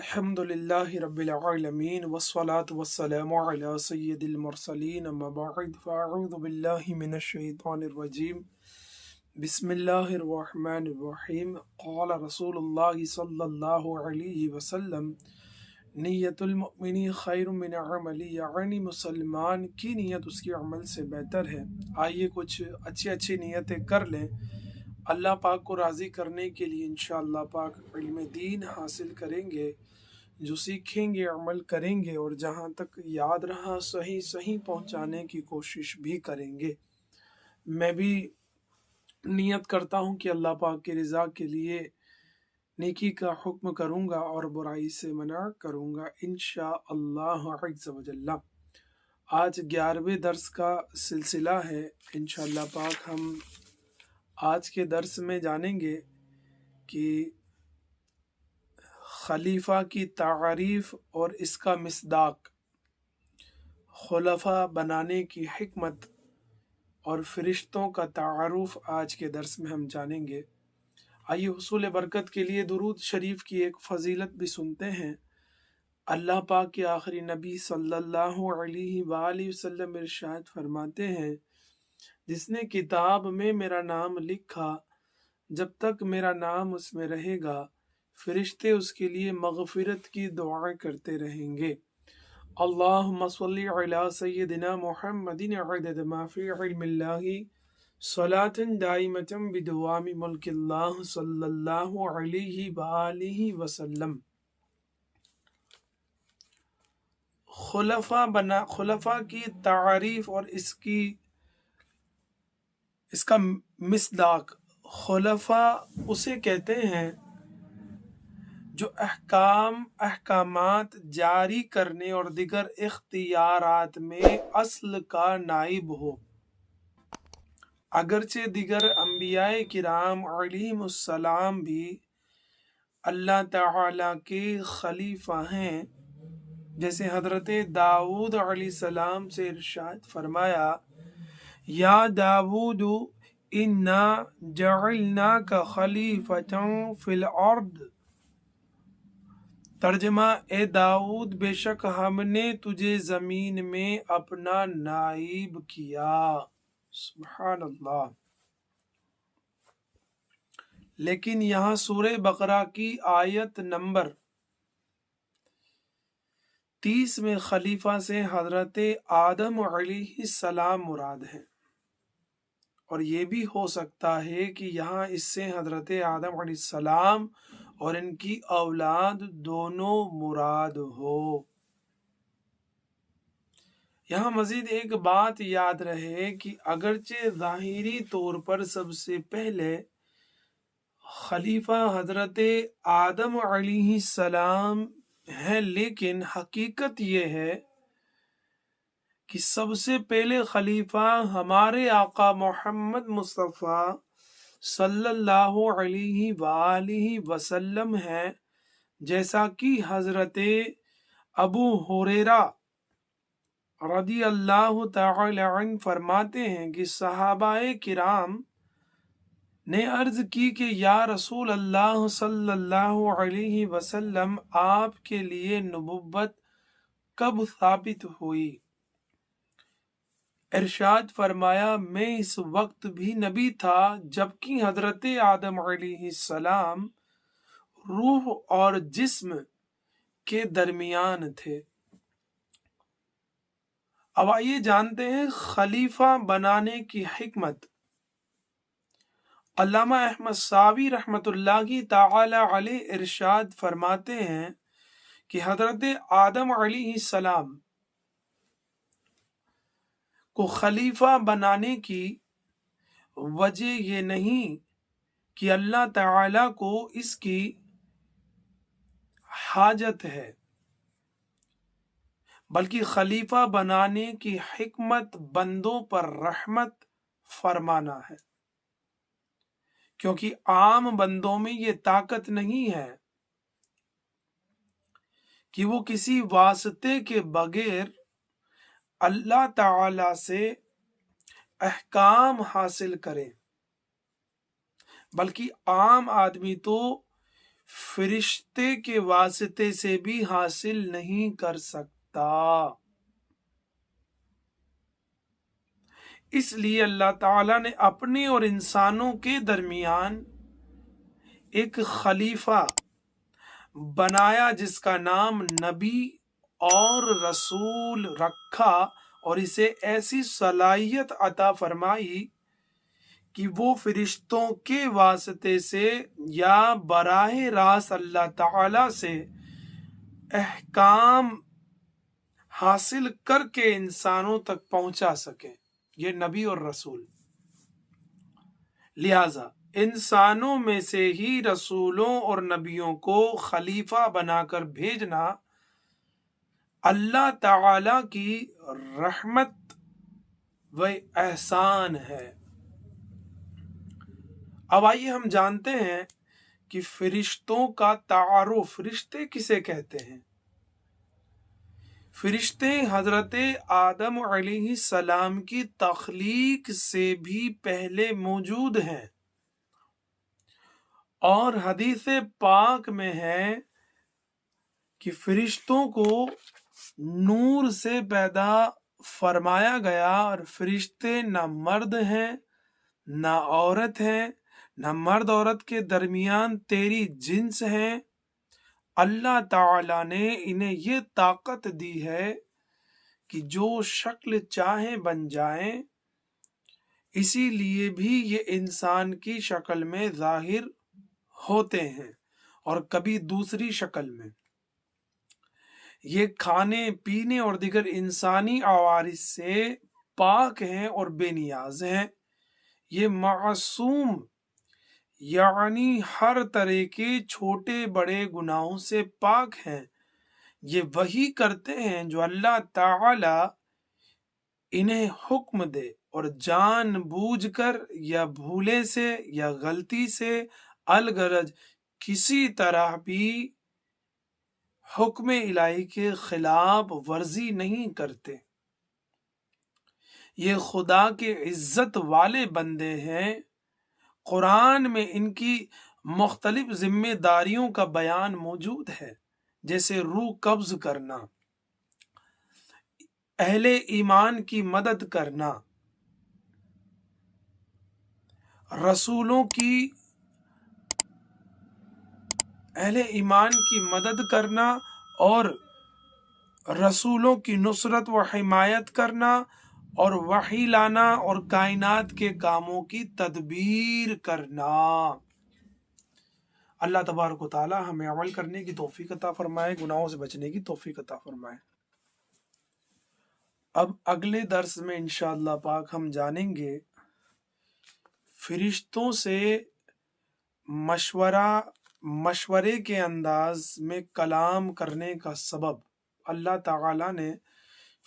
अल्हम्दुलिल्लाहि रब्बिल आलमीन वस्सलातु वस्सलामु अला सय्यिदिल मुरसलीन अम्मा बअद फ़अऊज़ु बिल्लाहि मिनश शैतानिर रजीम बिस्मिल्लाहिर रहमानिर रहीम क़ाल रसूलुल्लाहि सल्लल्लाहु अलैहि वसल्लम नियतुल मुमिनी खैरुम मिन अमली, यानी मुसलमान की नीयत उसके अमल से बेहतर है। आइए कुछ अच्छी अच्छी नीयतें कर लें अल्लाह पाक को राज़ी करने के लिए। इंशाअल्लाह पाक इल्म दीन हासिल करेंगे, जो सीखेंगे अमल करेंगे और जहाँ तक याद रहा सही सही पहुँचाने की कोशिश भी करेंगे। मैं भी नियत करता हूँ कि अल्लाह पाक की रज़ा के लिए नेकी का हुक्म करूँगा और बुराई से मना करूँगा इंशाअल्लाह अज़्ज़ व जल्ला। आज 11वें दर्स का सिलसिला है। इंशाअल्लाह पाक हम आज के दर्स में जानेंगे कि खलीफा की तारीफ़ और इसका मिस्दाक, खुलफा बनाने की हिकमत और फरिश्तों का तारुफ आज के दर्स में हम जानेंगे। आइए हुसूल बरकत के लिए दुरूद शरीफ की एक फ़जीलत भी सुनते हैं। अल्लाह पाक के आखिरी नबी सल्लल्लाहु अलैहि वसल्लम इरशाद फरमाते हैं, जिसने किताब में मेरा नाम लिखा, जब तक मेरा नाम उसमें रहेगा फरिश्ते उसके लिए मग़फ़िरत की दुआ करते रहेंगे। अल्लाहुम्मा सल्लि अला सय्यिदिना मुहम्मदिन अदद मा फ़ी इल्मिल्लाहि सलातन दाइमतन बिदवामी मुल्किल्लाह सल्लल्लाहु अलैहि वालिहि वसल्लम। खुलफा की तारीफ़ और इसका मिस्दाक। खुलफा उसे कहते हैं जो अहकामात जारी करने और दिगर इख्तियारात में असल का नाइब हो। अगरचे दिगर अंबियाए किराम अलैहिमुस्सलाम भी अल्लाह ताला के खलीफा हैं, जैसे हज़रत दाऊद अलैहिस्सलाम से इरशाद फरमाया, या दाऊद इन्ना जअलनाका खलीफतन फिल अर्द। तर्जमा, ए दाऊद, बेशक हमने तुझे ज़मीन में अपना नाइब किया। सुभान अल्लाह। लेकिन यहाँ सूरह बकरा की आयत नंबर 30 में खलीफा से हज़रत आदम अलैहिस्सलाम मुराद है, और ये भी हो सकता है कि यहाँ इससे हज़रत आदम अलैहिस्सलाम और इनकी औलाद दोनों मुराद हो। यहाँ मजीद एक बात याद रहे कि अगरचे ज़ाहिरी तौर पर सबसे पहले खलीफा हज़रत आदम अलैहिस्सलाम है, लेकिन हकीकत ये है कि सबसे पहले खलीफा हमारे आका मोहम्मद मुस्तफ़ा सल्लल्लाहु अलैहि वसल्लम है, जैसा कि हज़रत अबू हुरैरा रदी अल्लाह तआला अन्हु फरमाते हैं कि सहाबाए किराम ने अर्ज़ की कि या रसूल अल्लाह सल्लल्लाहु अलैहि वसल्लम, आपके लिए नबुव्वत कब साबित हुई? इरशाद फरमाया, मैं इस वक्त भी नबी था जबकि हज़रत आदम अलैहिस्सलाम रूह और जिस्म के दरमियान थे। अब आइए जानते हैं खलीफा बनाने की हिकमत। अल्लामा अहमद सावी रहमतुल्लाहि ताला अलैह इरशाद फरमाते हैं कि हज़रत आदम अलैहिस्सलाम को खलीफा बनाने की वजह ये नहीं कि अल्लाह ताला को इसकी हाजत है, बल्कि खलीफा बनाने की हिकमत बंदों पर रहमत फरमाना है, क्योंकि आम बंदों में ये ताकत नहीं है कि वो किसी वास्ते के बगैर अल्लाह ताला से अहकाम हासिल करें, बल्कि आम आदमी तो فرشتے کے واسطے سے بھی حاصل نہیں کر سکتا۔ اس لیے اللہ تعالیٰ نے اپنے اور انسانوں کے درمیان ایک خلیفہ بنایا جس کا نام نبی اور رسول رکھا، اور اسے ایسی صلاحیت عطا فرمائی کہ وہ فرشتوں کے واسطے سے یا براہ راست اللہ تعالی سے احکام حاصل کر کے انسانوں تک پہنچا سکیں، یہ نبی اور رسول۔ لہذا انسانوں میں سے ہی رسولوں اور نبیوں کو خلیفہ بنا کر بھیجنا اللہ تعالی کی رحمت و احسان ہے۔ اب آئیے ہم جانتے ہیں کہ فرشتوں کا تعارف، فرشتے کسے کہتے ہیں؟ فرشتے حضرت آدم علیہ السلام کی تخلیق سے بھی پہلے موجود ہیں، اور حدیث پاک میں ہے کہ فرشتوں کو نور سے پیدا فرمایا گیا، اور فرشتے نہ مرد ہیں نہ عورت ہیں، نہ مرد عورت کے درمیان تیری جنس ہیں۔ اللہ تعالی نے انہیں یہ طاقت دی ہے کہ جو شکل چاہیں بن جائیں، اسی لیے بھی یہ انسان کی شکل میں ظاہر ہوتے ہیں اور کبھی دوسری شکل میں۔ یہ کھانے پینے اور دیگر انسانی عوارض سے پاک ہیں اور بے نیاز ہیں۔ یہ معصوم یعنی ہر طرح کے چھوٹے بڑے گناہوں سے پاک ہیں۔ یہ وہی کرتے ہیں جو اللہ تعالی انہیں حکم دے، اور جان بوجھ کر یا بھولے سے یا غلطی سے الغرض کسی طرح بھی حکم الہی کے خلاف ورزی نہیں کرتے۔ یہ خدا کے عزت والے بندے ہیں۔ قرآن میں ان کی مختلف ذمہ داریوں کا بیان موجود ہے، جیسے روح قبض کرنا، اہل ایمان کی مدد کرنا، رسولوں کی اہل ایمان کی مدد کرنا اور رسولوں کی نصرت و حمایت کرنا، اور وحی لانا اور کائنات کے کاموں کی تدبیر کرنا۔ اللہ تبارک و تعالی ہمیں عمل کرنے کی توفیق عطا فرمائے، گناہوں سے بچنے کی توفیق عطا فرمائے۔ اب اگلے درس میں انشاءاللہ پاک ہم جانیں گے فرشتوں سے مشورے کے انداز میں کلام کرنے کا سبب۔ اللہ تعالی نے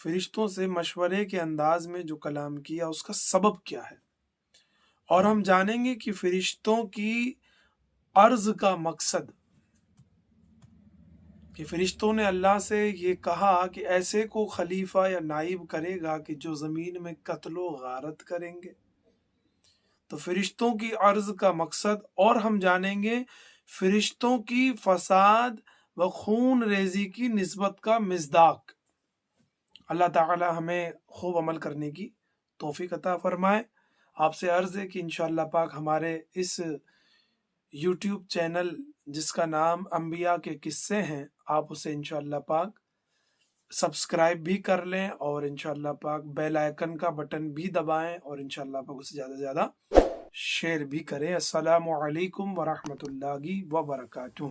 فرشتوں سے مشورے کے انداز میں جو کلام کیا اس کا سبب کیا ہے، اور ہم جانیں گے کہ فرشتوں کی عرض کا مقصد، کہ فرشتوں نے اللہ سے یہ کہا کہ ایسے کو خلیفہ یا نائب کرے گا کہ جو زمین میں قتل و غارت کریں گے۔ تو فرشتوں کی عرض کا مقصد، اور ہم جانیں گے فرشتوں کی فساد و خون ریزی کی نسبت کا مصداق۔ اللہ تعالی ہمیں خوب عمل کرنے کی توفیق عطا فرمائے۔ آپ سے عرض ہے کہ انشاءاللہ پاک ہمارے اس یوٹیوب چینل جس کا نام انبیاء کے قصے ہیں، آپ اسے انشاءاللہ پاک سبسکرائب بھی کر لیں، اور انشاءاللہ پاک بیل آئیکن کا بٹن بھی دبائیں، اور انشاءاللہ پاک اسے زیادہ سے زیادہ شیئر بھی کریں۔ السلام علیکم ورحمۃ اللہ وبرکاتہ۔